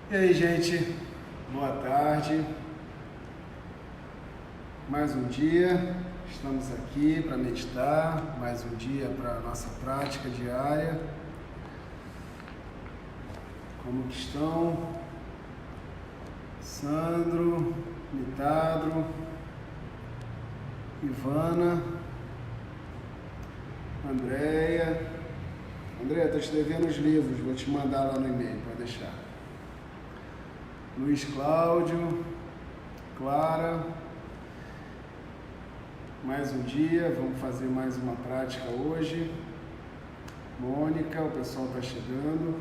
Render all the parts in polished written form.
E aí, gente, boa tarde. Mais um dia, estamos aqui para meditar, mais um dia para a nossa prática diária. Como que estão? Sandro, Mitadro, Ivana, Andréia. Andréia, estou te devendo os livros, vou te mandar lá no e-mail, pode deixar. Luiz Cláudio, Clara, mais um dia, vamos fazer mais uma prática hoje. Mônica, o pessoal está chegando.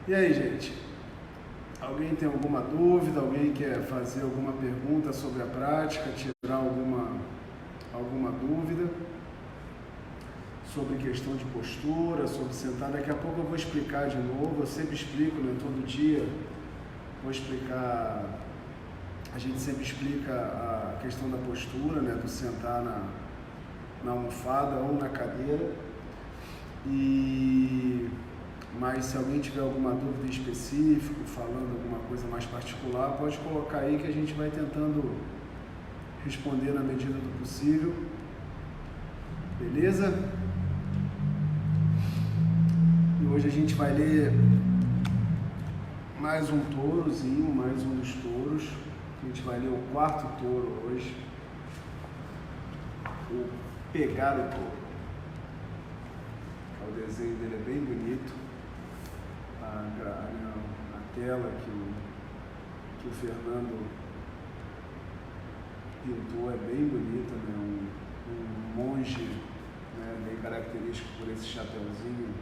E aí, gente? Alguém tem alguma dúvida? Alguém quer fazer alguma pergunta sobre a prática, tirar alguma dúvida? Sobre questão de postura, sobre sentar. Daqui a pouco eu vou explicar de novo, eu sempre explico, né? Todo dia vou explicar, a gente sempre explica a questão da postura, né? Do sentar na almofada ou na cadeira. Mas se alguém tiver alguma dúvida específica, falando alguma coisa mais particular, pode colocar aí que a gente vai tentando responder na medida do possível. Beleza? E hoje a gente vai ler mais um tourozinho, mais um dos touros. A gente vai ler o quarto touro hoje. O Pegar o Touro. O desenho dele é bem bonito. A tela que o Fernando pintou é bem bonita, né? Um monge, né? Bem característico por esse chapeuzinho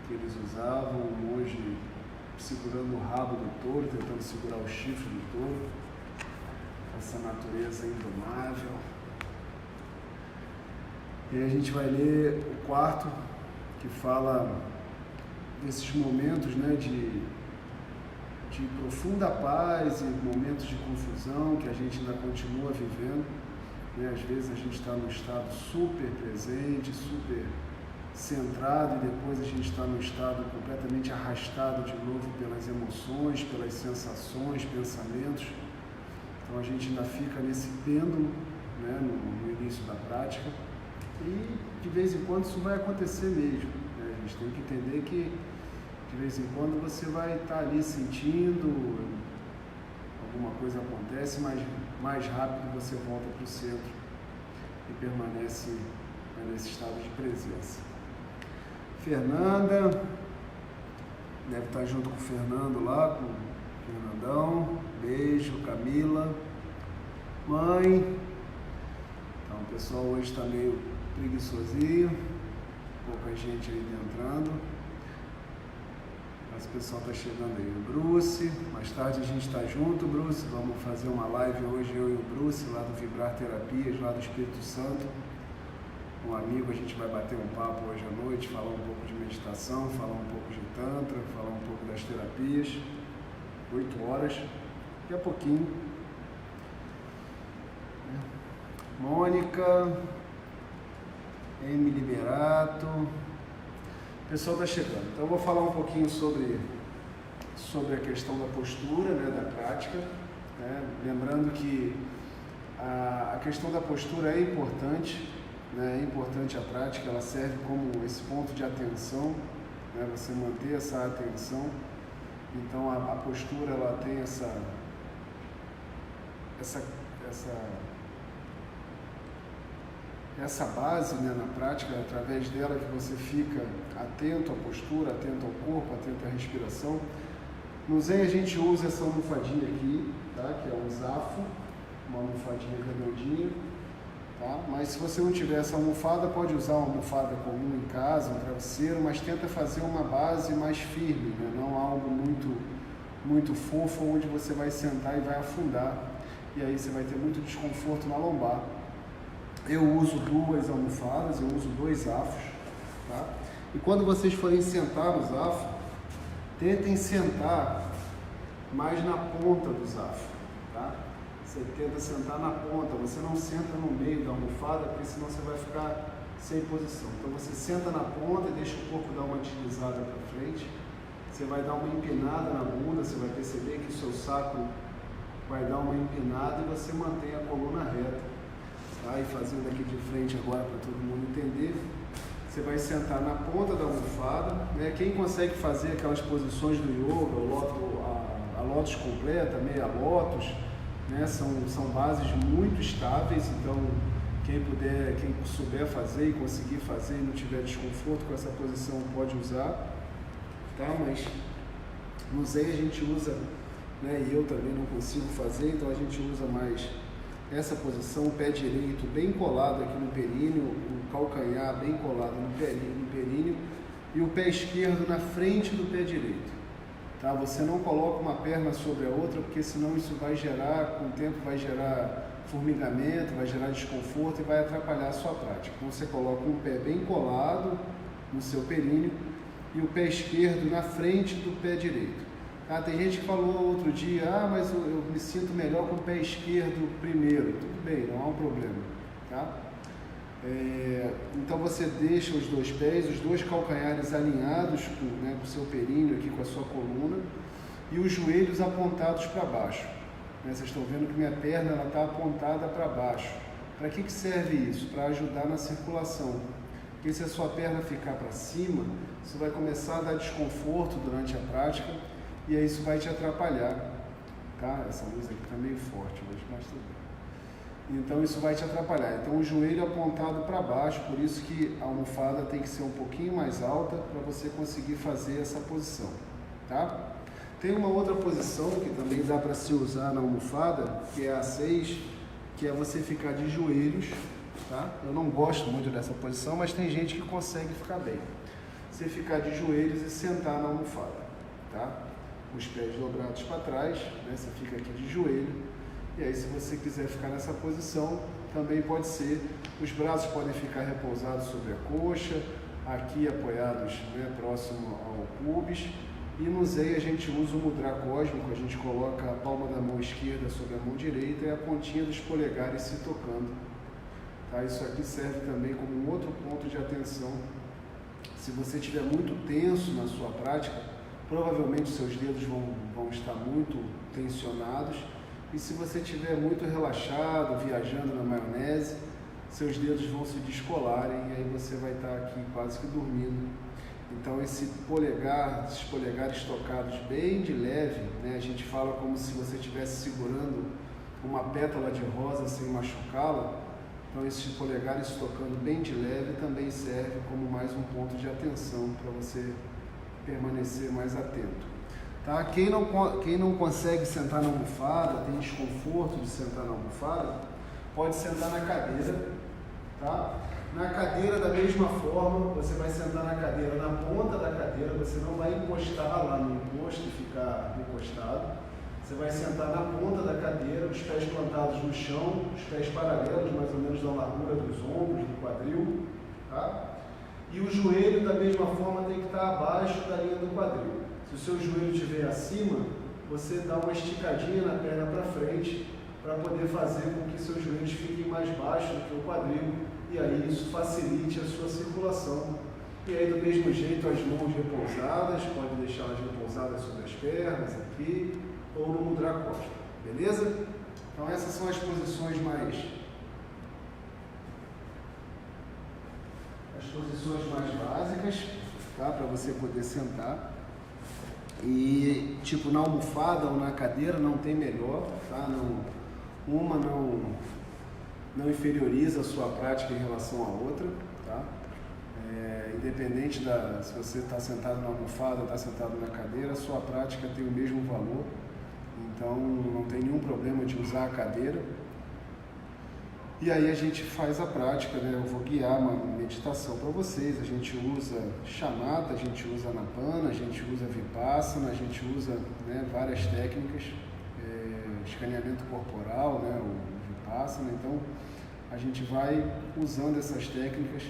que eles usavam, um monge segurando o rabo do touro, tentando segurar o chifre do touro, essa natureza indomável. E aí a gente vai ler o quarto, que fala desses momentos, né, de profunda paz e momentos de confusão que a gente ainda continua vivendo, né? Às vezes a gente está num estado super presente, super centrado, e depois a gente está num estado completamente arrastado de novo pelas emoções, pelas sensações, pensamentos. Então a gente ainda fica nesse pêndulo, né, no início da prática, e de vez em quando isso vai acontecer mesmo, né? A gente tem que entender que de vez em quando você vai estar ali sentindo, alguma coisa acontece, mas mais rápido você volta para o centro e permanece nesse estado de presença. Fernanda, deve estar junto com o Fernando lá, com o Fernandão. Beijo, Camila. Mãe. Então o pessoal hoje está meio preguiçosinho, pouca gente ainda entrando. Mas o pessoal está chegando aí. O Bruce, mais tarde a gente está junto, Bruce. Vamos fazer uma live hoje, eu e o Bruce, lá do Vibrar Terapias, lá do Espírito Santo. Um amigo, a gente vai bater um papo hoje à noite, falar um pouco de meditação, falar um pouco de Tantra, falar um pouco das terapias. 8 horas, daqui a pouquinho. Mônica, M. Liberato. O pessoal está chegando. Então eu vou falar um pouquinho sobre a questão da postura, né, da prática, né? Lembrando que a questão da postura é importante, né? É importante a prática, ela serve como esse ponto de atenção, né? Você manter essa atenção. Então a postura, ela tem essa base, né, na prática, através dela que você fica atento à postura, atento ao corpo, atento à respiração. No Zen a gente usa essa almofadinha aqui, tá? Que é um zafo, uma almofadinha redondinha, tá? Mas se você não tiver essa almofada, pode usar uma almofada comum em casa, um travesseiro, mas tenta fazer uma base mais firme, né? Não algo muito fofo, onde você vai sentar e vai afundar, e aí você vai ter muito desconforto na lombar. Eu uso 2 almofadas, eu uso 2 zafos, tá? E quando vocês forem sentar no zafo, tentem sentar mais na ponta do zafo, tá? Você tenta sentar na ponta, você não senta no meio da almofada, porque senão você vai ficar sem posição. Então você senta na ponta e deixa o corpo dar uma deslizada para frente, você vai dar uma empinada na bunda, você vai perceber que o seu sacro vai dar uma empinada e você mantém a coluna reta. Tá? E fazendo aqui de frente agora para todo mundo entender, você vai sentar na ponta da almofada, né? Quem consegue fazer aquelas posições do yoga, a lótus completa, meia lótus, né? São bases muito estáveis, então quem souber fazer e conseguir fazer e não tiver desconforto com essa posição pode usar, tá? Mas no Zen a gente usa, né? E eu também não consigo fazer, então a gente usa mais essa posição, o pé direito bem colado aqui no períneo, o calcanhar bem colado no períneo e o pé esquerdo na frente do pé direito. Tá? Você não coloca uma perna sobre a outra, porque senão isso vai gerar, com o tempo vai gerar formigamento, vai gerar desconforto e vai atrapalhar a sua prática. Então você coloca um pé bem colado no seu períneo e o pé esquerdo na frente do pé direito. Tá? Tem gente que falou outro dia, mas eu me sinto melhor com o pé esquerdo primeiro. Tudo bem, não há um problema. Tá? Então você deixa os dois pés, os dois calcanhares alinhados com o seu períneo aqui, com a sua coluna, e os joelhos apontados para baixo. Vocês estão vendo que minha perna está apontada para baixo. Para que serve isso? Para ajudar na circulação. Porque se a sua perna ficar para cima, isso vai começar a dar desconforto durante a prática e aí isso vai te atrapalhar. Tá? Essa luz aqui está meio forte hoje, mas tudo bem. Então isso vai te atrapalhar. Então o joelho apontado para baixo, por isso que a almofada tem que ser um pouquinho mais alta para você conseguir fazer essa posição. Tá? Tem uma outra posição que também dá para se usar na almofada, que é a 6, que é você ficar de joelhos, tá? Eu não gosto muito dessa posição, mas tem gente que consegue ficar bem. Você ficar de joelhos e sentar na almofada, tá? Os pés dobrados para trás, né? Você fica aqui de joelho, e aí se você quiser ficar nessa posição, também pode ser. Os braços podem ficar repousados sobre a coxa, aqui apoiados, né, próximo ao pubis. E no Zen a gente usa o mudra cósmico, a gente coloca a palma da mão esquerda sobre a mão direita e a pontinha dos polegares se tocando. Tá? Isso aqui serve também como um outro ponto de atenção. Se você estiver muito tenso na sua prática, provavelmente seus dedos vão estar muito tensionados. E se você estiver muito relaxado, viajando na maionese, seus dedos vão se descolarem e aí você vai estar aqui quase que dormindo. Então esses polegares tocados bem de leve, né? A gente fala como se você estivesse segurando uma pétala de rosa sem machucá-la. Então esses polegares tocando bem de leve também serve como mais um ponto de atenção para você permanecer mais atento. Tá? Quem não consegue sentar na almofada, tem desconforto de sentar na almofada, pode sentar na cadeira. Tá? Na cadeira, da mesma forma, você vai sentar na cadeira, na ponta da cadeira, você não vai encostar lá no encosto e ficar encostado. Você vai sentar na ponta da cadeira, os pés plantados no chão, os pés paralelos, mais ou menos da largura dos ombros, do quadril. Tá? E o joelho, da mesma forma, tem que estar abaixo da linha do quadril. Se o seu joelho estiver acima, você dá uma esticadinha na perna para frente, para poder fazer com que seus joelhos fiquem mais baixos do que o quadril. E aí isso facilite a sua circulação. E aí do mesmo jeito as mãos repousadas, pode deixá-las repousadas sobre as pernas aqui, ou no mudra cósmico, beleza? Então essas são as posições mais básicas, tá? Para você poder sentar. E tipo na almofada ou na cadeira não tem melhor, tá? Uma não inferioriza a sua prática em relação à outra, tá? Independente se você está sentado na almofada ou está sentado na cadeira, a sua prática tem o mesmo valor, então não tem nenhum problema de usar a cadeira. E aí a gente faz a prática, né? Eu vou guiar uma meditação para vocês. A gente usa shamatha, a gente usa anapana, a gente usa vipassana, a gente usa, né, várias técnicas, escaneamento corporal, né, o vipassana. Então a gente vai usando essas técnicas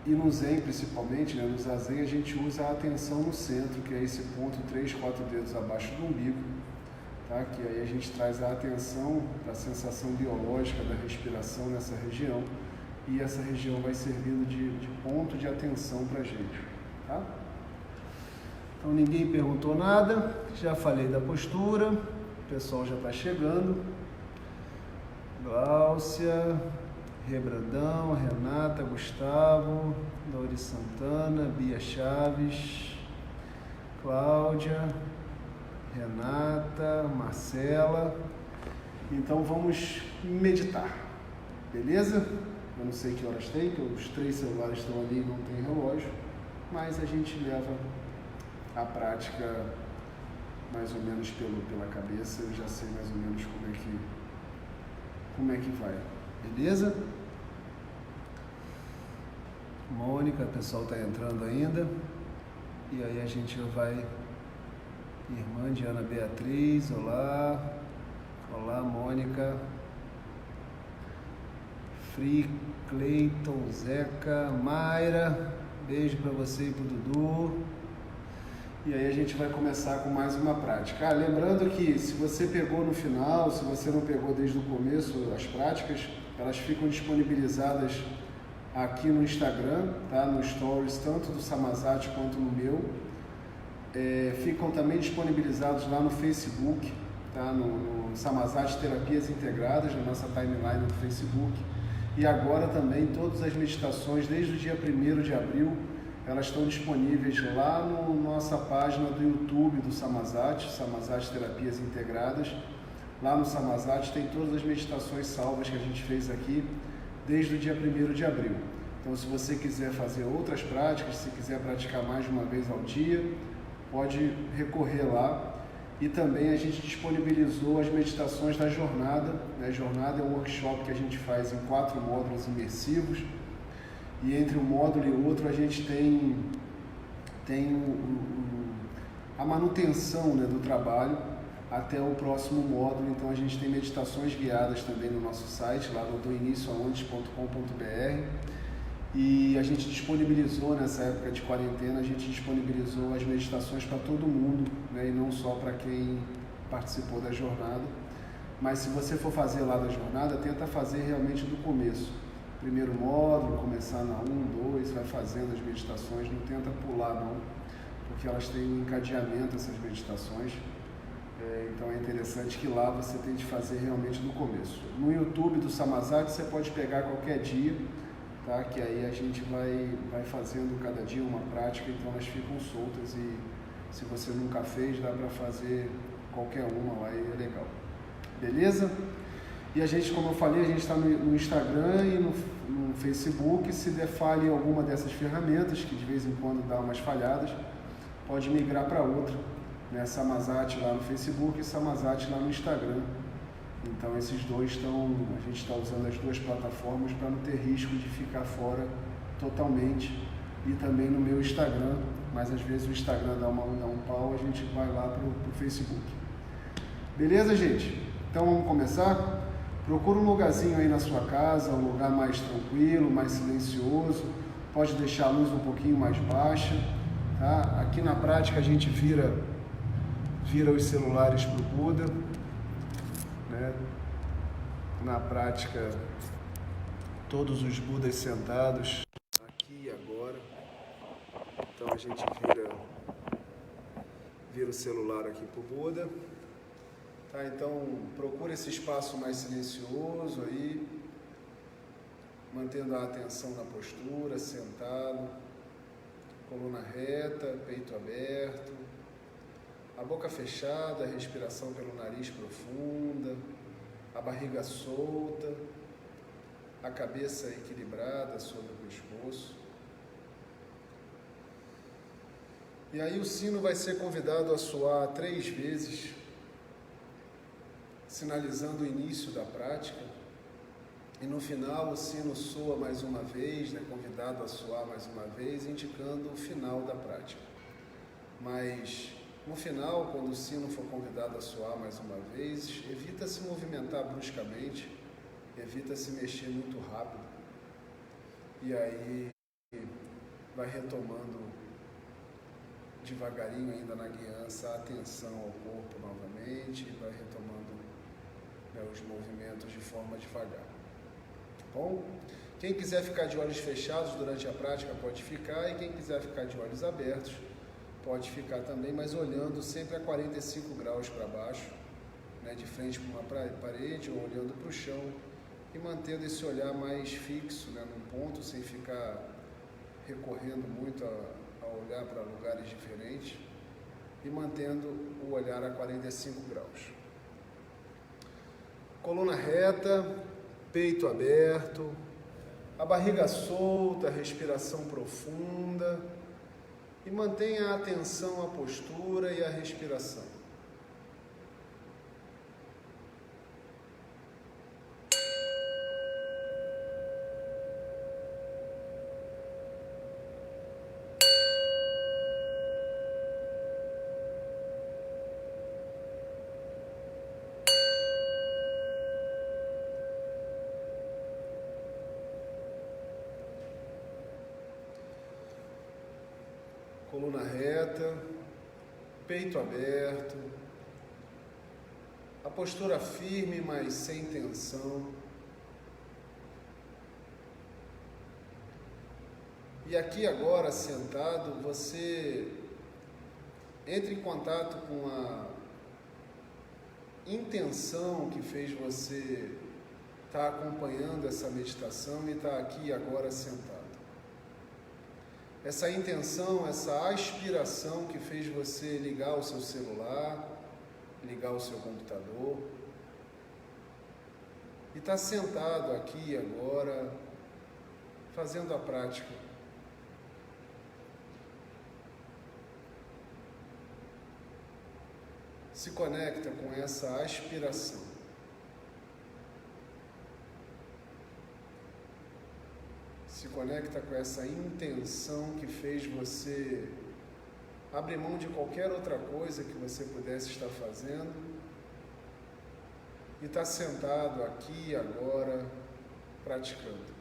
e no Zen principalmente, né, no Zazen a gente usa a atenção no centro, que é esse ponto 3, 4 dedos abaixo do umbigo. Tá? Que aí a gente traz a atenção para a sensação biológica da respiração nessa região e essa região vai servindo de ponto de atenção para a gente. Tá? Então ninguém perguntou nada, já falei da postura, o pessoal já está chegando. Gláucia, Rebrandão, Renata, Gustavo, Dori Santana, Bia Chaves, Cláudia, Renata, Marcela. Então vamos meditar, beleza? Eu não sei que horas tem, que os 3 celulares estão ali e não tem relógio, mas a gente leva a prática mais ou menos pela cabeça, eu já sei mais ou menos como é que vai, beleza? Mônica, o pessoal está entrando ainda, e aí a gente vai, irmã Diana Beatriz, olá, olá Mônica, Free, Cleiton, Zeca, Mayra, beijo para você e para o Dudu. E aí a gente vai começar com mais uma prática. Lembrando que se você pegou no final, se você não pegou desde o começo as práticas, elas ficam disponibilizadas aqui no Instagram, tá? No Stories, tanto do Samazat quanto no meu. Ficam também disponibilizados lá no Facebook, tá? No Samazat Terapias Integradas, na nossa timeline do Facebook. E agora também todas as meditações, desde o dia 1º de abril, elas estão disponíveis lá na nossa página do YouTube do Samazat, Samazat Terapias Integradas. Lá no Samazat tem todas as meditações salvas que a gente fez aqui desde o dia 1º de abril. Então, se você quiser fazer outras práticas, se quiser praticar mais de uma vez ao dia, pode recorrer lá. E também a gente disponibilizou as meditações da jornada. A jornada é um workshop que a gente faz em 4 módulos imersivos. E entre um módulo e outro a gente tem a manutenção, né, do trabalho até o próximo módulo. Então a gente tem meditações guiadas também no nosso site, lá no doinicioaonde.com.br. E a gente disponibilizou, nessa época de quarentena, a gente disponibilizou as meditações para todo mundo, né, e não só para quem participou da jornada. Mas se você for fazer lá da jornada, tenta fazer realmente do começo. Primeiro módulo, começar na 1, 2, vai fazendo as meditações, não tenta pular não, porque elas têm um encadeamento, essas meditações. Então é interessante que lá você tente fazer realmente do começo. No YouTube do Samazat você pode pegar qualquer dia, tá? Que aí a gente vai fazendo cada dia uma prática, então elas ficam soltas e se você nunca fez, dá para fazer qualquer uma lá e é legal. Beleza? E a gente, como eu falei, a gente está no Instagram e no Facebook. Se der falha em alguma dessas ferramentas, que de vez em quando dá umas falhadas, pode migrar para outra, né? Samazat lá no Facebook e Samazat lá no Instagram. Então esses dois a gente está usando as duas plataformas para não ter risco de ficar fora totalmente. E também no meu Instagram, mas às vezes o Instagram dá um pau, a gente vai lá para o Facebook. Beleza, gente? Então vamos começar? Procura um lugarzinho aí na sua casa, um lugar mais tranquilo, mais silencioso. Pode deixar a luz um pouquinho mais baixa, tá? Aqui na prática a gente vira os celulares para o Buda, né? Na prática, todos os Budas sentados aqui e agora. Então a gente vira o celular aqui para o Buda. Tá, então procura esse espaço mais silencioso aí, mantendo a atenção na postura, sentado, coluna reta, peito aberto, a boca fechada, a respiração pelo nariz profunda, a barriga solta, a cabeça equilibrada sobre o pescoço. E aí o sino vai ser convidado a soar 3 vezes, sinalizando o início da prática, e no final o sino soa mais uma vez, né, convidado a soar mais uma vez, indicando o final da prática. Mas no final, quando o sino for convidado a soar mais uma vez, evita se movimentar bruscamente, evita se mexer muito rápido, e aí vai retomando devagarinho ainda na guiança a atenção ao corpo novamente, e vai retomando os movimentos de forma devagar. Bom, quem quiser ficar de olhos fechados durante a prática pode ficar, e quem quiser ficar de olhos abertos pode ficar também, mas olhando sempre a 45 graus para baixo, né, de frente para uma parede ou olhando para o chão, e mantendo esse olhar mais fixo, né, num ponto, sem ficar recorrendo muito a olhar para lugares diferentes, e mantendo o olhar a 45 graus. Coluna reta, peito aberto, a barriga solta, respiração profunda, e mantenha a atenção à postura e à respiração. Coluna reta, peito aberto, a postura firme, mas sem tensão. E aqui agora, sentado, você entra em contato com a intenção que fez você estar acompanhando essa meditação e estar aqui agora sentado. Essa intenção, essa aspiração que fez você ligar o seu celular, ligar o seu computador, e estar sentado aqui agora, fazendo a prática. Se conecta com essa aspiração. Se conecta com essa intenção que fez você abrir mão de qualquer outra coisa que você pudesse estar fazendo e está sentado aqui agora praticando.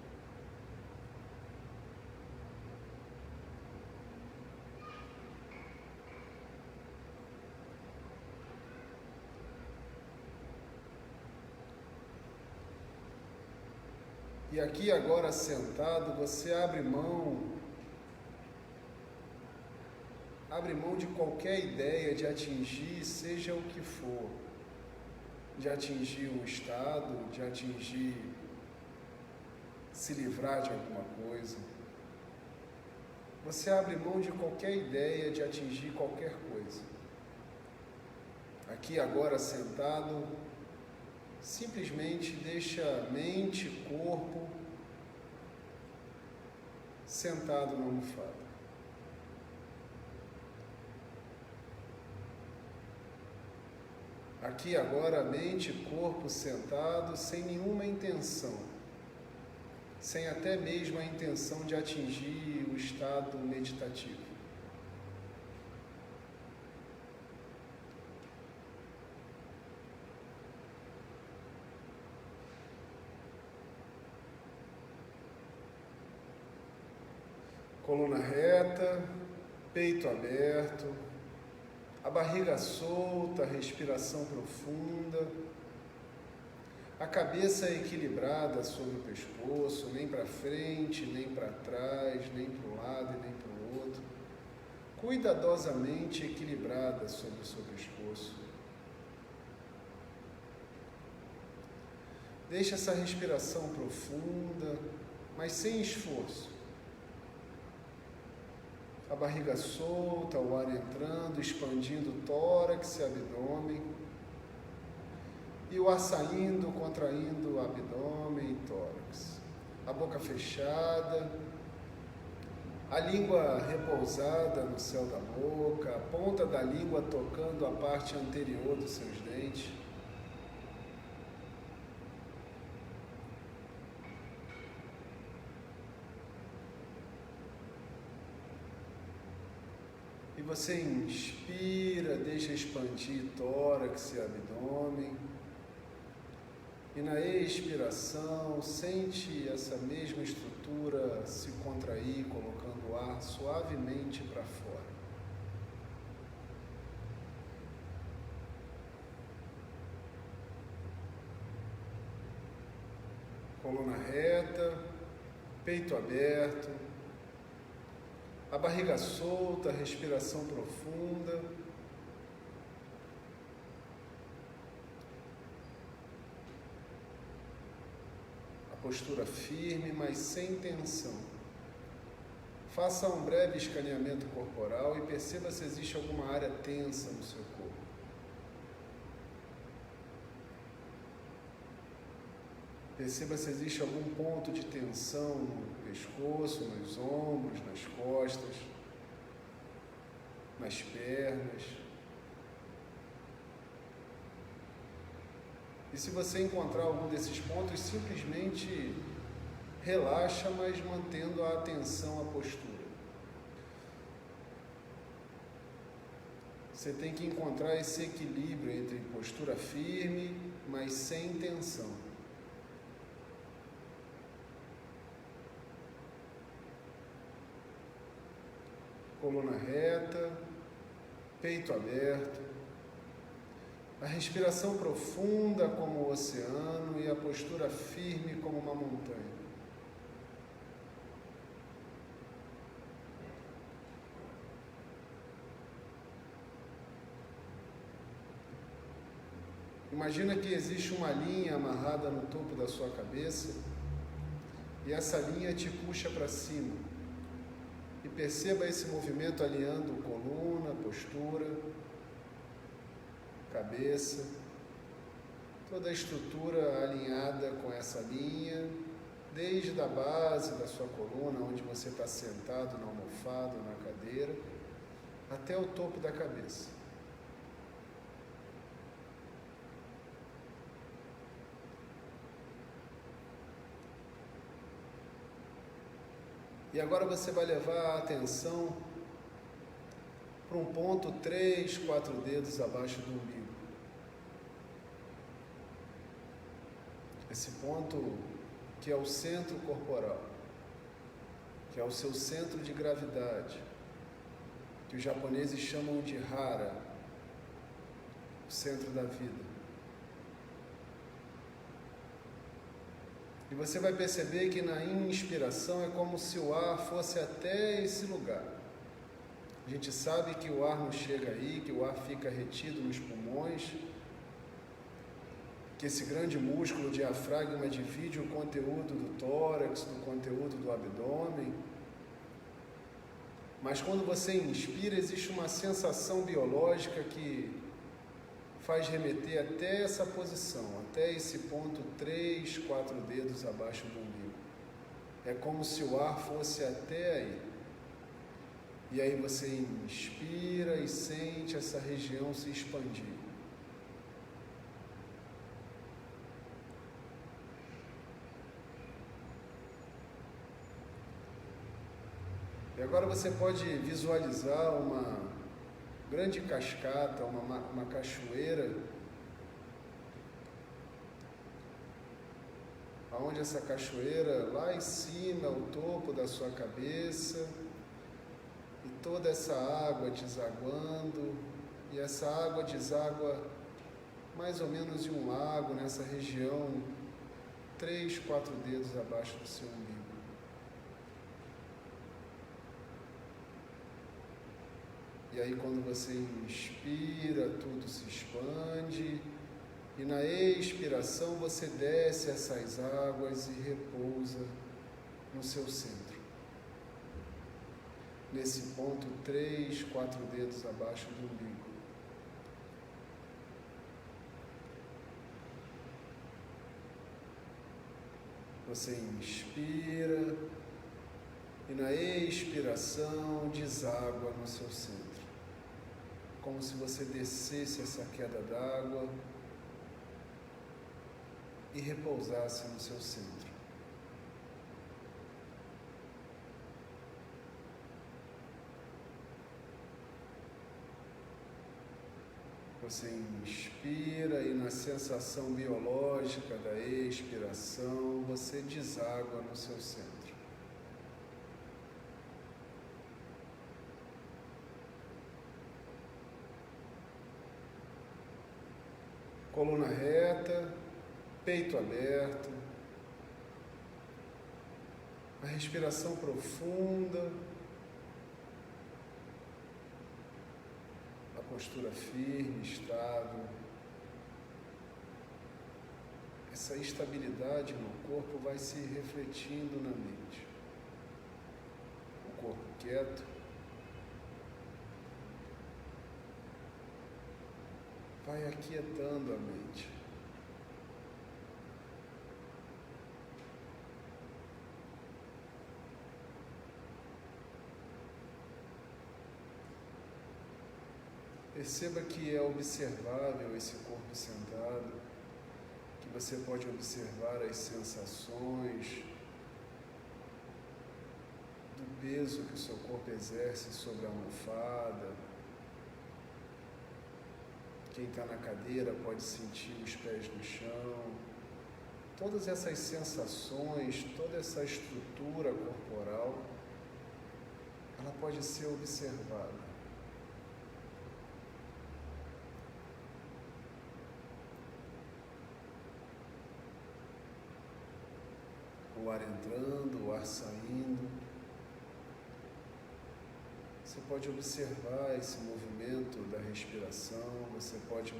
E aqui agora sentado, você abre mão de qualquer ideia de atingir, seja o que for, de atingir um estado, de atingir, se livrar de alguma coisa. Você abre mão de qualquer ideia de atingir qualquer coisa. Aqui agora sentado, simplesmente deixa mente, corpo sentado na almofada. Aqui agora mente e corpo sentado sem nenhuma intenção, sem até mesmo a intenção de atingir o estado meditativo. Coluna reta, peito aberto, a barriga solta, respiração profunda, a cabeça equilibrada sobre o pescoço, nem para frente, nem para trás, nem para um lado e nem para o outro, cuidadosamente equilibrada sobre o seu pescoço. Deixa essa respiração profunda, mas sem esforço. A barriga solta, o ar entrando, expandindo o tórax e abdômen. E o ar saindo, contraindo o abdômen e tórax. A boca fechada, a língua repousada no céu da boca, a ponta da língua tocando a parte anterior dos seus dentes. E você inspira, deixa expandir tórax e abdômen. E na expiração, sente essa mesma estrutura se contrair, colocando o ar suavemente para fora. Coluna reta, peito aberto, A barriga solta, respiração profunda. A postura firme, mas sem tensão. Faça um breve escaneamento corporal e perceba se existe alguma área tensa no seu corpo. Perceba se existe algum ponto de tensão no pescoço, nos ombros, nas costas, nas pernas. E se você encontrar algum desses pontos, simplesmente relaxa, mas mantendo a atenção à postura. Você tem que encontrar esse equilíbrio entre postura firme, mas sem tensão. Coluna reta, peito aberto, a respiração profunda como o oceano e a postura firme como uma montanha. Imagina que existe uma linha amarrada no topo da sua cabeça e essa linha te puxa para cima. E perceba esse movimento alinhando coluna, postura, cabeça, toda a estrutura alinhada com essa linha, desde a base da sua coluna, onde você está sentado na almofada, na cadeira, até o topo da cabeça. E agora você vai levar a atenção para um ponto 3, 4 dedos abaixo do umbigo. Esse ponto que é o centro corporal, que é o seu centro de gravidade, que os japoneses chamam de hara, o centro da vida. E você vai perceber que na inspiração é como se o ar fosse até esse lugar. A gente sabe que o ar não chega aí, que o ar fica retido nos pulmões, que esse grande músculo diafragma divide o conteúdo do tórax, do conteúdo do abdômen. Mas quando você inspira, existe uma sensação biológica que faz remeter até essa posição, até esse ponto 3, 4 dedos abaixo do umbigo. É como se o ar fosse até aí. E aí você inspira e sente essa região se expandir. E agora você pode visualizar uma grande cascata, uma cachoeira, onde essa cachoeira lá em cima, o topo da sua cabeça, e toda essa água desaguando, e essa água deságua mais ou menos em um lago, nessa região, 3, 4 dedos abaixo do seu umbigo. E aí quando você inspira, tudo se expande, e na expiração você desce essas águas e repousa no seu centro. Nesse ponto 3, 4 dedos abaixo do umbigo. Você inspira e na expiração deságua no seu centro. Como se você descesse essa queda d'água e repousasse no seu centro. Você inspira e na sensação biológica da expiração, você deságua no seu centro. Coluna reta, peito aberto, a respiração profunda, postura firme, estável. Essa estabilidade no corpo vai se refletindo na mente. O corpo quieto, vai aquietando a mente. Perceba que é observável esse corpo sentado, que você pode observar as sensações do peso que o seu corpo exerce sobre a almofada. Quem está na cadeira pode sentir os pés no chão. Todas essas sensações, toda essa estrutura corporal, ela pode ser observada. O ar entrando, o ar saindo. Você pode observar esse movimento da respiração, você pode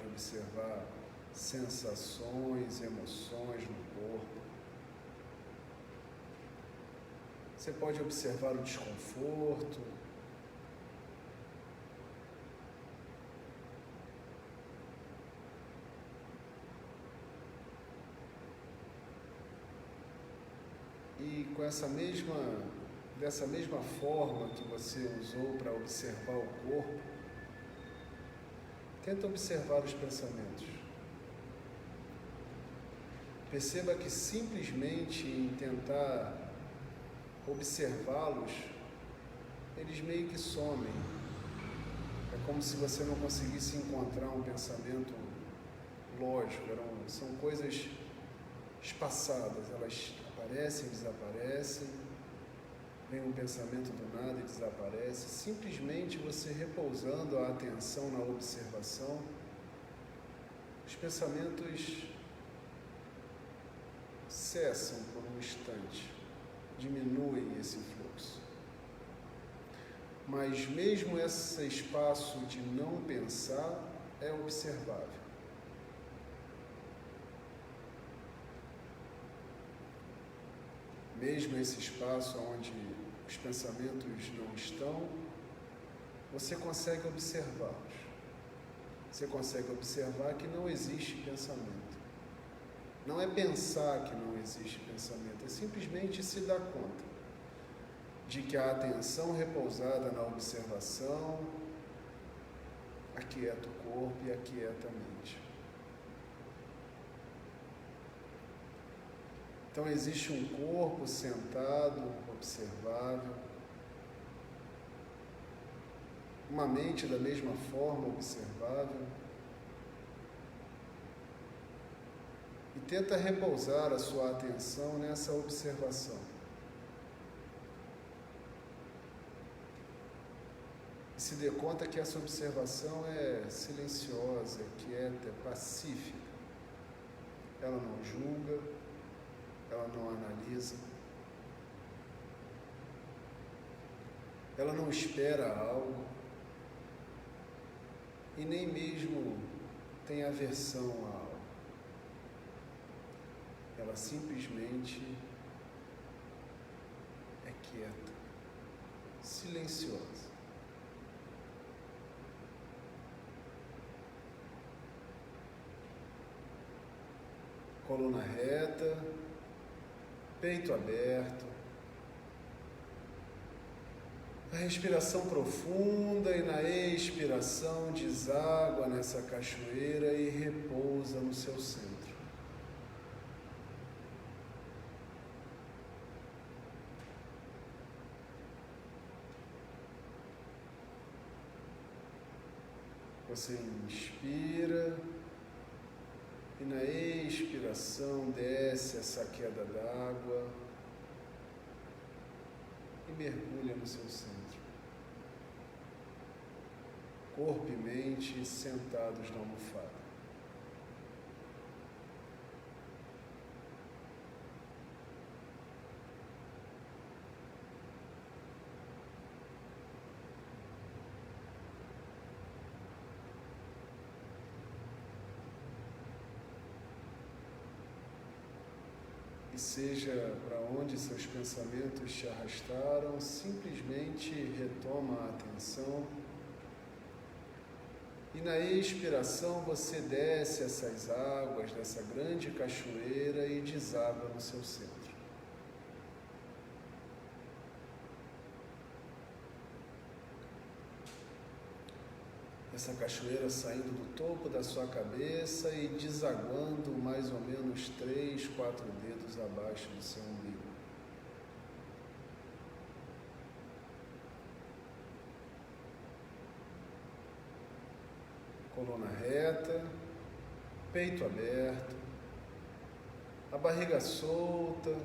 observar sensações, emoções no corpo. Você pode observar o desconforto. E dessa mesma forma que você usou para observar o corpo, tenta observar os pensamentos. Perceba que simplesmente em tentar observá-los, eles meio que somem. É como se você não conseguisse encontrar um pensamento lógico. São coisas espaçadas, elas aparecem e desaparecem, vem um pensamento do nada e desaparece. Simplesmente você repousando a atenção na observação, os pensamentos cessam por um instante, diminuem esse fluxo. Mas mesmo esse espaço de não pensar é observável. Mesmo esse espaço onde os pensamentos não estão, você consegue observá-los. Você consegue observar que não existe pensamento. Não é pensar que não existe pensamento, é simplesmente se dar conta de que a atenção repousada na observação aquieta o corpo e aquieta a mente. Então existe um corpo sentado, observável, uma mente da mesma forma observável, e tenta repousar a sua atenção nessa observação. E se dê conta que essa observação é silenciosa, é quieta, é pacífica. Ela não julga, ela não analisa, ela não espera algo e nem mesmo tem aversão a algo. Ela simplesmente é quieta, silenciosa. Coluna reta, peito aberto, a respiração profunda e na expiração deságua nessa cachoeira e repousa no seu centro. Você inspira e na expiração desce essa queda d'água e mergulha no seu centro. Corpo e mente sentados na almofada. seja para onde seus pensamentos te arrastaram, simplesmente retoma a atenção. E na expiração você desce essas águas dessa grande cachoeira e desaba no seu centro. Essa cachoeira saindo do topo da sua cabeça e desaguando mais ou menos 3, 4 dedos abaixo do seu umbigo. Coluna reta, peito aberto, a barriga solta,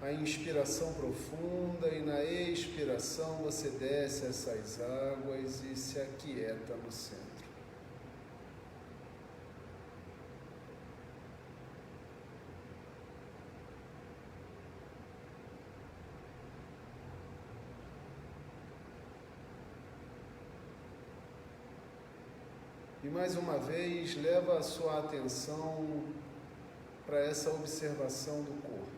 a inspiração profunda e na expiração você desce essas águas e se aquieta no centro. E mais uma vez, leva a sua atenção para essa observação do corpo.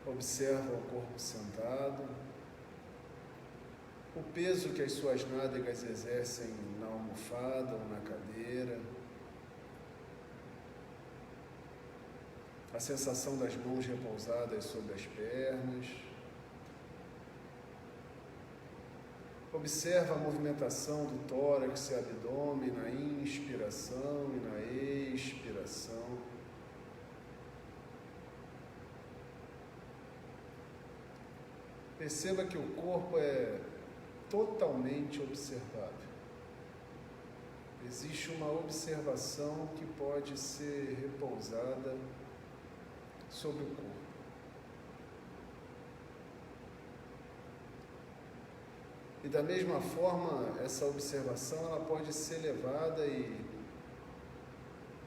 Observa o corpo sentado, o peso que as suas nádegas exercem na almofada ou na cadeira, a sensação das mãos repousadas sobre as pernas. Observa a movimentação do tórax e abdômen na inspiração e na expiração. Perceba que o corpo é totalmente observável. Existe uma observação que pode ser repousada sobre o corpo. E da mesma forma, essa observação ela pode ser levada e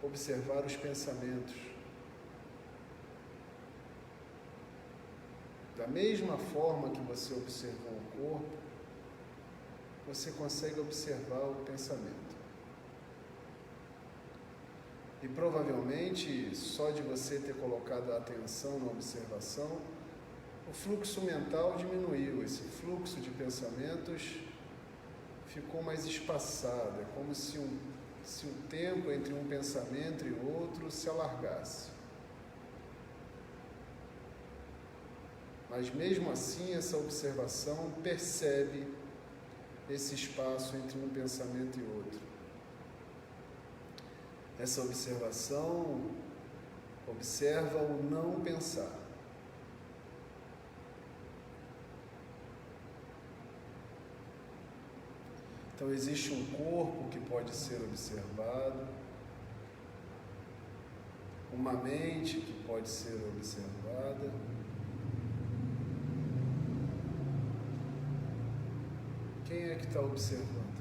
observar os pensamentos. Da mesma forma que você observou o corpo, você consegue observar o pensamento. E provavelmente, só de você ter colocado a atenção na observação, o fluxo mental diminuiu, esse fluxo de pensamentos ficou mais espaçado, é como se o tempo entre um pensamento e outro se alargasse. Mas mesmo assim, essa observação percebe esse espaço entre um pensamento e outro. Essa observação observa o não pensar. Então existe um corpo que pode ser observado, uma mente que pode ser observada, quem é que está observando?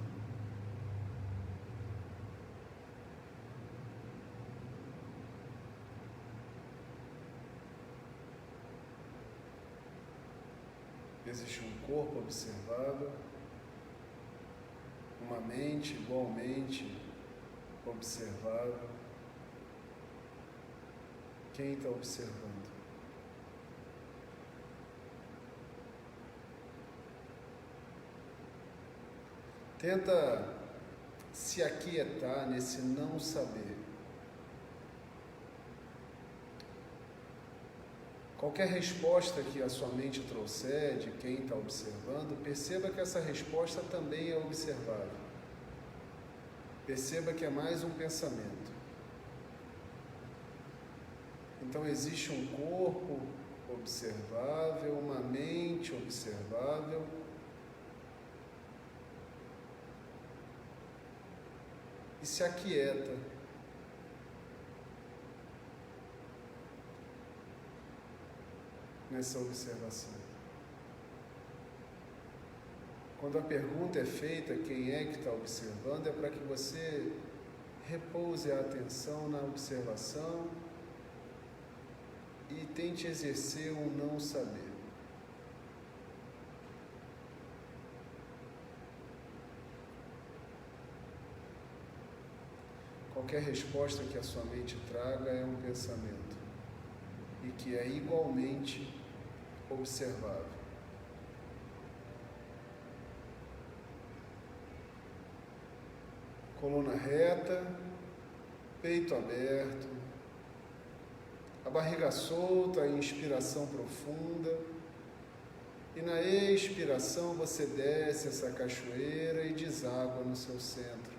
Existe um corpo observável, uma mente igualmente observável. Quem está observando? Tenta se aquietar nesse não saber. Qualquer resposta que a sua mente trouxer de quem está observando, perceba que essa resposta também é observável. Perceba que é mais um pensamento. Então existe um corpo observável, uma mente observável, e se aquieta. Nessa observação. Quando a pergunta é feita, quem é que está observando, é para que você repouse a atenção na observação e tente exercer um não saber. qualquer resposta que a sua mente traga é um pensamento e que é igualmente observável. Coluna reta, peito aberto, a barriga solta, a inspiração profunda, e na expiração você desce essa cachoeira e deságua no seu centro.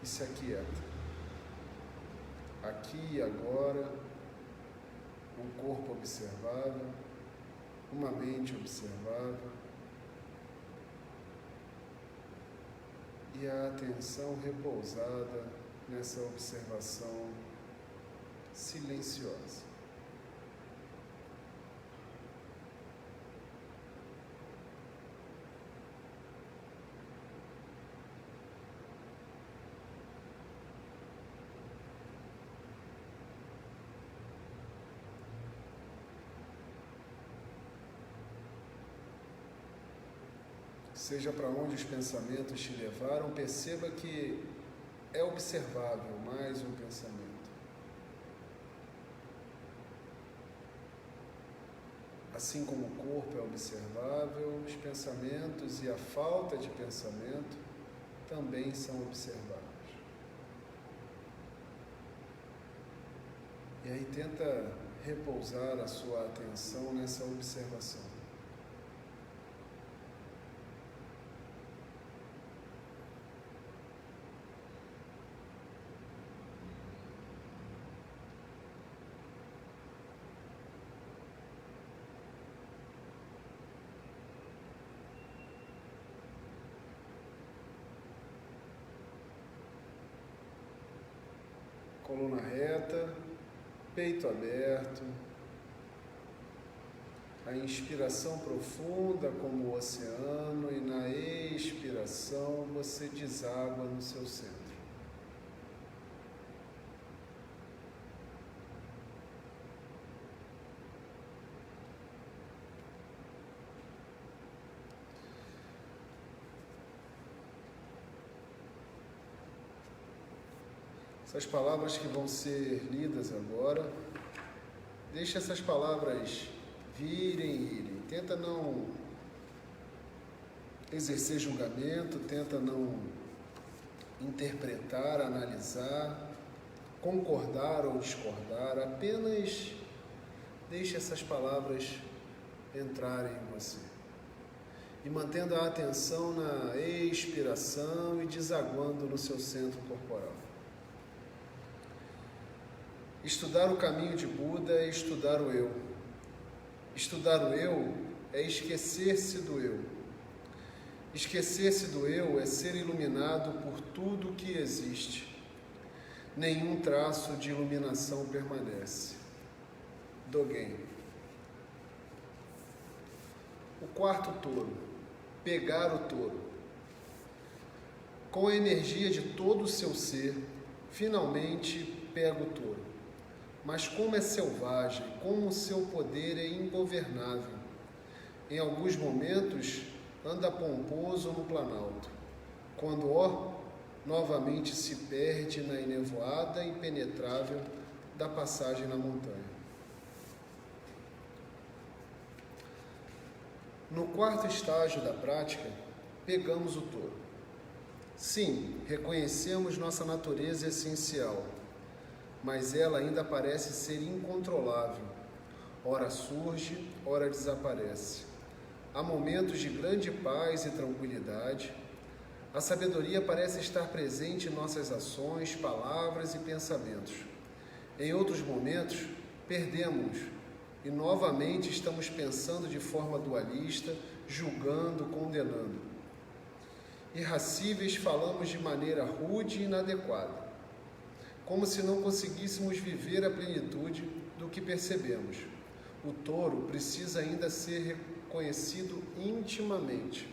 E se aquieta. Aqui e agora, um corpo observável, uma mente observável, e a atenção repousada nessa observação silenciosa. Seja para onde os pensamentos te levaram, perceba que é observável mais um pensamento. Assim como o corpo é observável, os pensamentos e a falta de pensamento também são observáveis. E aí tenta repousar a sua atenção nessa observação. Coluna reta, peito aberto, a inspiração profunda como o oceano e na expiração você deságua no seu centro. Essas palavras que vão ser lidas agora, deixe essas palavras virem e irem. Tenta não exercer julgamento, tenta não interpretar, analisar, concordar ou discordar, apenas deixe essas palavras entrarem em você. E mantendo a atenção na expiração e desaguando no seu centro corporal. Estudar o caminho de Buda é estudar o eu. Estudar o eu é esquecer-se do eu. Esquecer-se do eu é ser iluminado por tudo que existe. Nenhum traço de iluminação permanece. Dogen. O quarto touro. Pegar o touro. Com a energia de todo o seu ser, finalmente pega o touro. Mas como é selvagem, como o seu poder é ingovernável. Em alguns momentos, anda pomposo no planalto. Quando, novamente se perde na enevoada impenetrável da passagem na montanha. No quarto estágio da prática, pegamos o touro. Sim, reconhecemos nossa natureza essencial, mas ela ainda parece ser incontrolável. Ora surge, ora desaparece. Há momentos de grande paz e tranquilidade. A sabedoria parece estar presente em nossas ações, palavras e pensamentos. Em outros momentos, perdemos-nos e novamente estamos pensando de forma dualista, julgando, condenando. Irracíveis, falamos de maneira rude e inadequada, como se não conseguíssemos viver a plenitude do que percebemos. O touro precisa ainda ser reconhecido intimamente.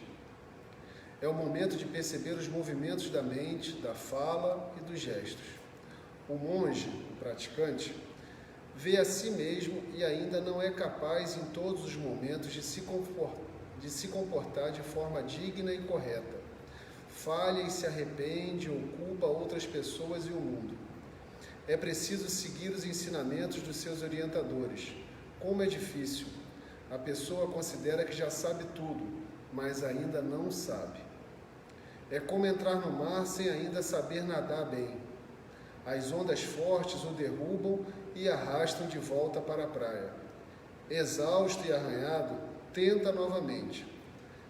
É o momento de perceber os movimentos da mente, da fala e dos gestos. O monge, o praticante, vê a si mesmo e ainda não é capaz em todos os momentos de se comportar de forma digna e correta. falha e se arrepende ou culpa outras pessoas e o mundo. É preciso seguir os ensinamentos dos seus orientadores. Como é difícil! A pessoa considera que já sabe tudo, mas ainda não sabe. É como entrar no mar sem ainda saber nadar bem. As ondas fortes o derrubam e arrastam de volta para a praia. Exausto e arranhado, tenta novamente.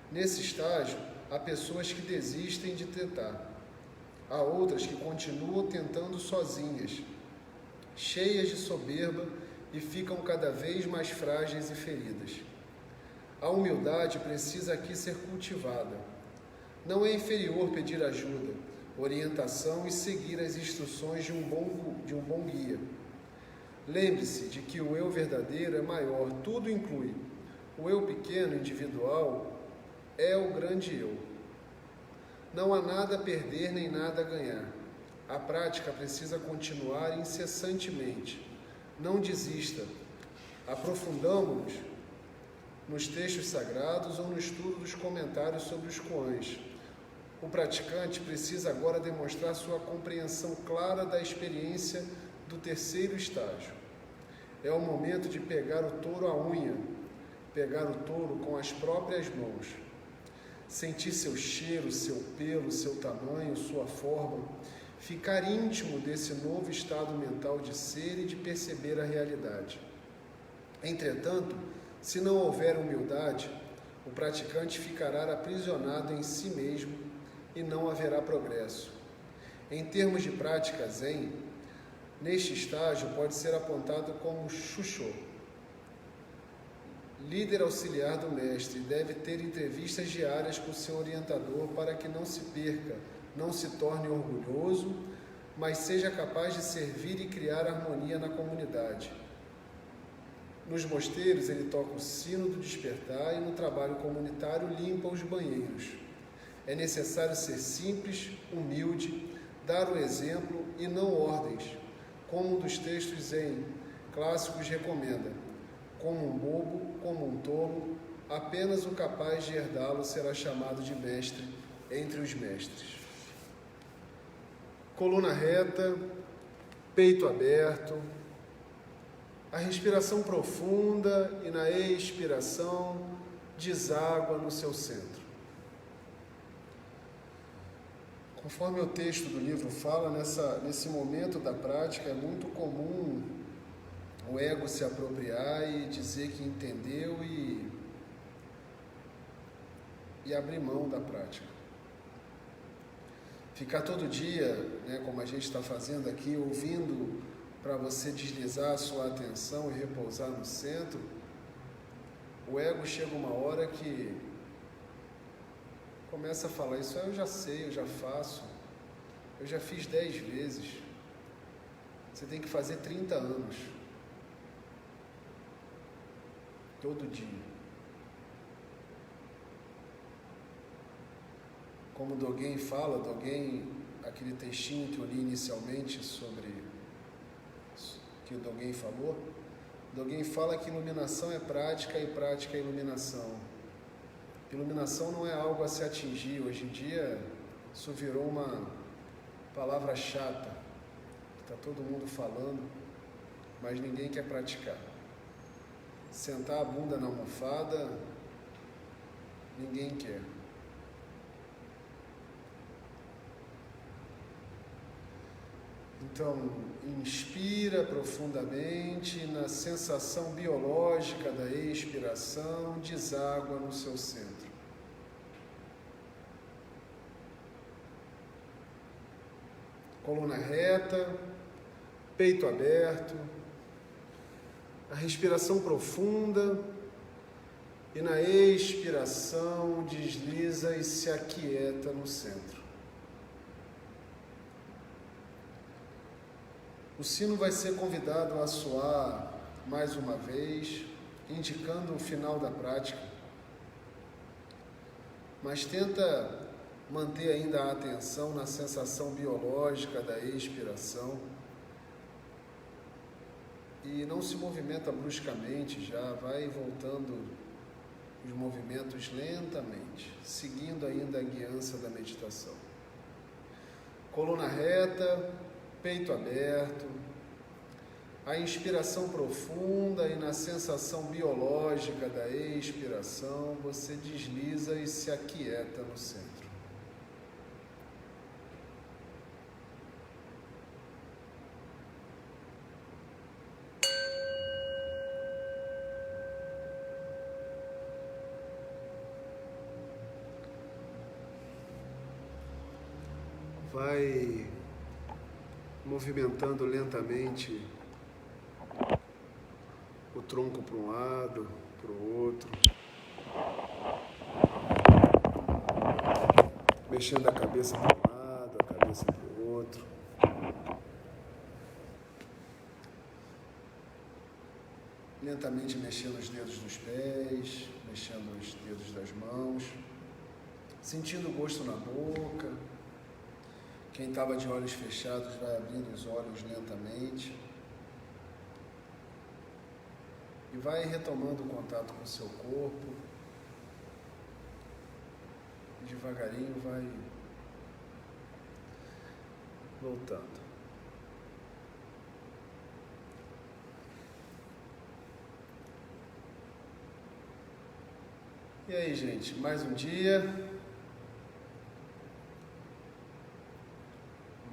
Nesse estágio, há pessoas que desistem de tentar. Há outras que continuam tentando sozinhas, cheias de soberba e ficam cada vez mais frágeis e feridas. A humildade precisa aqui ser cultivada. Não é inferior pedir ajuda, orientação e seguir as instruções de um bom guia. Lembre-se de que o eu verdadeiro é maior, tudo inclui. O eu pequeno, individual, é o grande eu. Não há nada a perder nem nada a ganhar. A prática precisa continuar incessantemente. Não desista. Aprofundamo-nos nos textos sagrados ou no estudo dos comentários sobre os koans. O praticante precisa agora demonstrar sua compreensão clara da experiência do terceiro estágio. É o momento de pegar o touro à unha, pegar o touro com as próprias mãos, sentir seu cheiro, seu pelo, seu tamanho, sua forma, ficar íntimo desse novo estado mental de ser e de perceber a realidade. Entretanto, se não houver humildade, o praticante ficará aprisionado em si mesmo e não haverá progresso. Em termos de prática Zen, neste estágio pode ser apontado como Shusho, líder auxiliar do mestre, deve ter entrevistas diárias com seu orientador para que não se perca, não se torne orgulhoso, mas seja capaz de servir e criar harmonia na comunidade. Nos mosteiros ele toca o sino do despertar e no trabalho comunitário limpa os banheiros. É necessário ser simples, humilde, dar o exemplo e não ordens, como um dos textos Zen clássicos recomenda. Como um bobo, como um tolo, apenas o capaz de herdá-lo será chamado de mestre entre os mestres. Coluna reta, peito aberto, a respiração profunda e na expiração deságua no seu centro. Conforme o texto do livro fala, nesse momento da prática é muito comum o ego se apropriar e dizer que entendeu e abrir mão da prática. Ficar todo dia, como a gente está fazendo aqui, ouvindo para você deslizar a sua atenção e repousar no centro, o ego chega uma hora que começa a falar, isso aí eu já sei, eu já faço, eu já fiz 10 vezes, você tem que fazer 30 anos, todo dia. Como Dogen fala, aquele textinho que eu li inicialmente sobre que o Dogen falou, Dogen fala que iluminação é prática e prática é iluminação. Iluminação não é algo a se atingir. Hoje em dia isso virou uma palavra chata, está todo mundo falando, mas ninguém quer praticar. Sentar a bunda na almofada, ninguém quer. Então, inspira profundamente, na sensação biológica da expiração, deságua no seu centro. Coluna reta, peito aberto, a respiração profunda e na expiração desliza e se aquieta no centro. O sino vai ser convidado a soar mais uma vez, indicando o final da prática. Mas tenta manter ainda a atenção na sensação biológica da expiração. E não se movimenta bruscamente já, vai voltando os movimentos lentamente, seguindo ainda a guiança da meditação. Coluna reta, peito aberto, a inspiração profunda e na sensação biológica da expiração, você desliza e se aquieta no centro. Vai movimentando lentamente o tronco para um lado, para o outro, mexendo a cabeça para um lado, a cabeça para o outro. Lentamente mexendo os dedos dos pés, mexendo os dedos das mãos, sentindo o gosto na boca. Quem estava de olhos fechados vai abrindo os olhos lentamente e vai retomando o contato com o seu corpo. E devagarinho vai voltando. E aí, gente, mais um dia.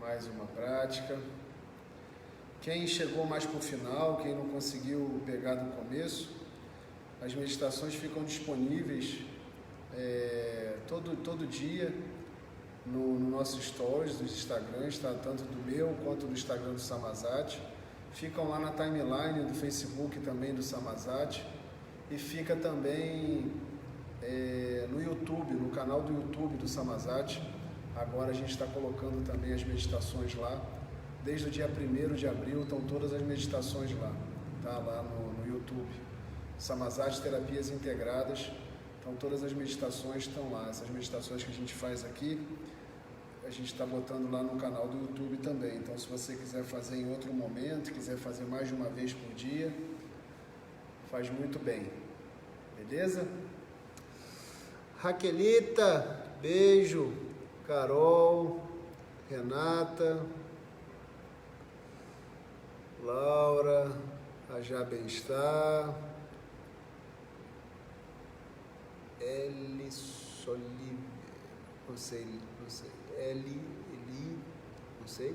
Mais uma prática. Quem chegou mais para o final, quem não conseguiu pegar do começo, as meditações ficam disponíveis todo dia no nosso stories, dos Instagrams, tá? Tanto do meu quanto do Instagram do Samazat. Ficam lá na timeline do Facebook também do Samazat e fica também no YouTube, no canal do YouTube do Samazat. Agora a gente está colocando também as meditações lá. Desde o dia 1º de abril estão todas as meditações lá, tá? Lá no YouTube. Samazat Terapias Integradas. Então todas as meditações estão lá. Essas meditações que a gente faz aqui, a gente está botando lá no canal do YouTube também. Então se você quiser fazer em outro momento, quiser fazer mais de uma vez por dia, faz muito bem. Beleza? Raquelita, beijo. Carol, Renata, Laura, Ajá Bem-Estar, Eli Solive, não sei, Eli, não sei,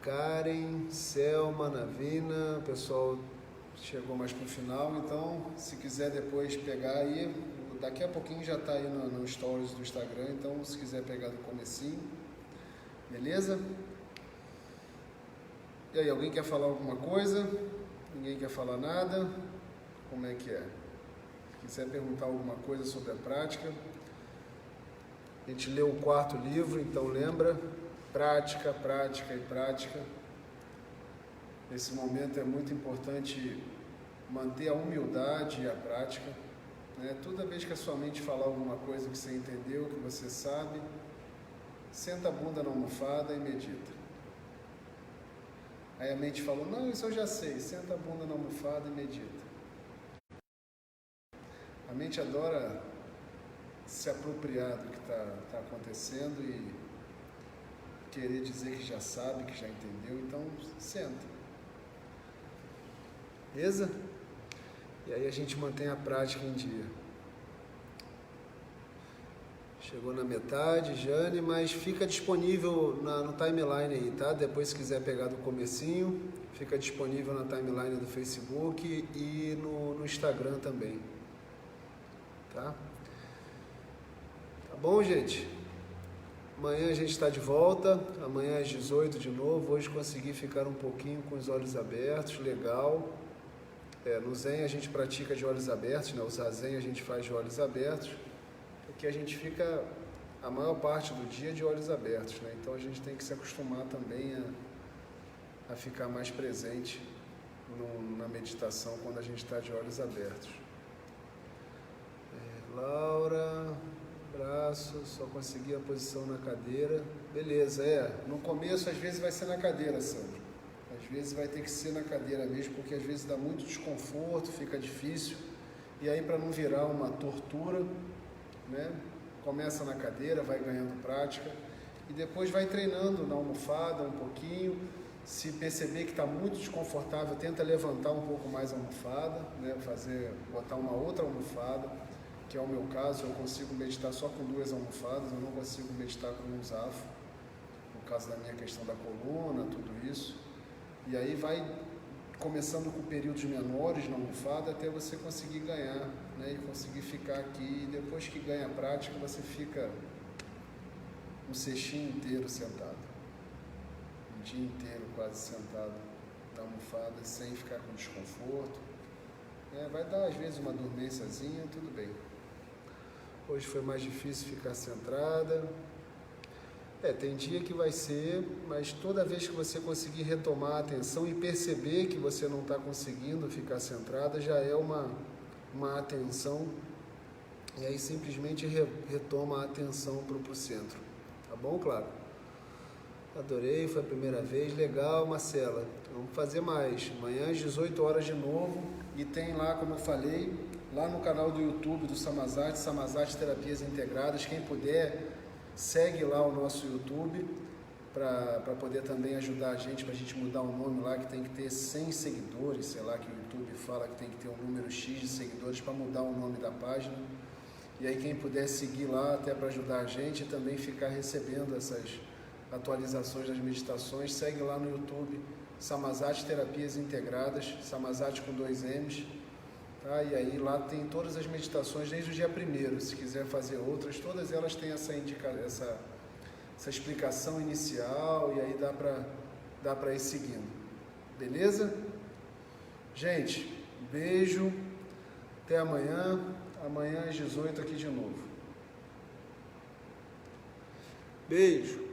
Karen, Selma, Navina, o pessoal chegou mais para o final, então se quiser depois pegar aí, daqui a pouquinho já está aí no stories do Instagram, então se quiser pegar do comecinho, beleza? E aí, alguém quer falar alguma coisa? Ninguém quer falar nada? Como é que é? Se quiser perguntar alguma coisa sobre a prática, a gente leu o 4º livro, então lembra, prática, prática e prática. Nesse momento é muito importante manter a humildade e a prática. Toda vez que a sua mente falar alguma coisa que você entendeu, que você sabe, senta a bunda na almofada e medita. Aí a mente falou, não, isso eu já sei, senta a bunda na almofada e medita. A mente adora se apropriar do que está acontecendo e querer dizer que já sabe, que já entendeu, então senta. Beleza? E aí a gente mantém a prática em dia. Chegou na metade, Jane, mas fica disponível no timeline aí, tá? Depois, se quiser pegar do comecinho, fica disponível na timeline do Facebook e no Instagram também. Tá? Tá bom, gente? Amanhã a gente está de volta, amanhã às 18 de novo. Hoje consegui ficar um pouquinho com os olhos abertos, legal. No Zen a gente pratica de olhos abertos, né? O Zazen a gente faz de olhos abertos, porque a gente fica a maior parte do dia de olhos abertos, né? Então a gente tem que se acostumar também a ficar mais presente na meditação quando a gente está de olhos abertos. Laura, braço, só consegui a posição na cadeira. Beleza, no começo às vezes vai ser na cadeira, Sandro. Às vezes vai ter que ser na cadeira mesmo, porque às vezes dá muito desconforto, fica difícil. E aí, para não virar uma tortura, né? Começa na cadeira, vai ganhando prática e depois vai treinando na almofada um pouquinho. Se perceber que está muito desconfortável, tenta levantar um pouco mais a almofada, né? Botar uma outra almofada, que é o meu caso. Eu consigo meditar só com 2 almofadas, eu não consigo meditar com um zafo, por causa da minha questão da coluna, tudo isso. E aí vai começando com períodos menores na almofada até você conseguir ganhar, né? E conseguir ficar aqui. E depois que ganha a prática, você fica um cestinho inteiro sentado. Um dia inteiro quase sentado na almofada, sem ficar com desconforto. Vai dar às vezes uma dormênciazinha, tudo bem. Hoje foi mais difícil ficar centrada. Tem dia que vai ser, mas toda vez que você conseguir retomar a atenção e perceber que você não está conseguindo ficar centrada, já é uma atenção, e aí simplesmente retoma a atenção para o centro. Tá bom, claro? Adorei, foi a primeira vez, legal, Marcela. Vamos fazer mais. Amanhã às 18 horas de novo, e tem lá, como eu falei, lá no canal do YouTube do Samazat Terapias Integradas. Quem puder, segue lá o nosso YouTube para poder também ajudar a gente mudar o nome lá, que tem que ter 100 seguidores, sei lá, que o YouTube fala que tem que ter um número X de seguidores para mudar o nome da página. E aí quem puder seguir lá até para ajudar a gente e também ficar recebendo essas atualizações das meditações, segue lá no YouTube Samazat Terapias Integradas, Samazat com 2 M's. Tá? E aí lá tem todas as meditações desde o dia 1º, se quiser fazer outras, todas elas têm essa explicação inicial, e aí dá para ir seguindo. Beleza? Gente, beijo, até amanhã às 18 aqui de novo. Beijo!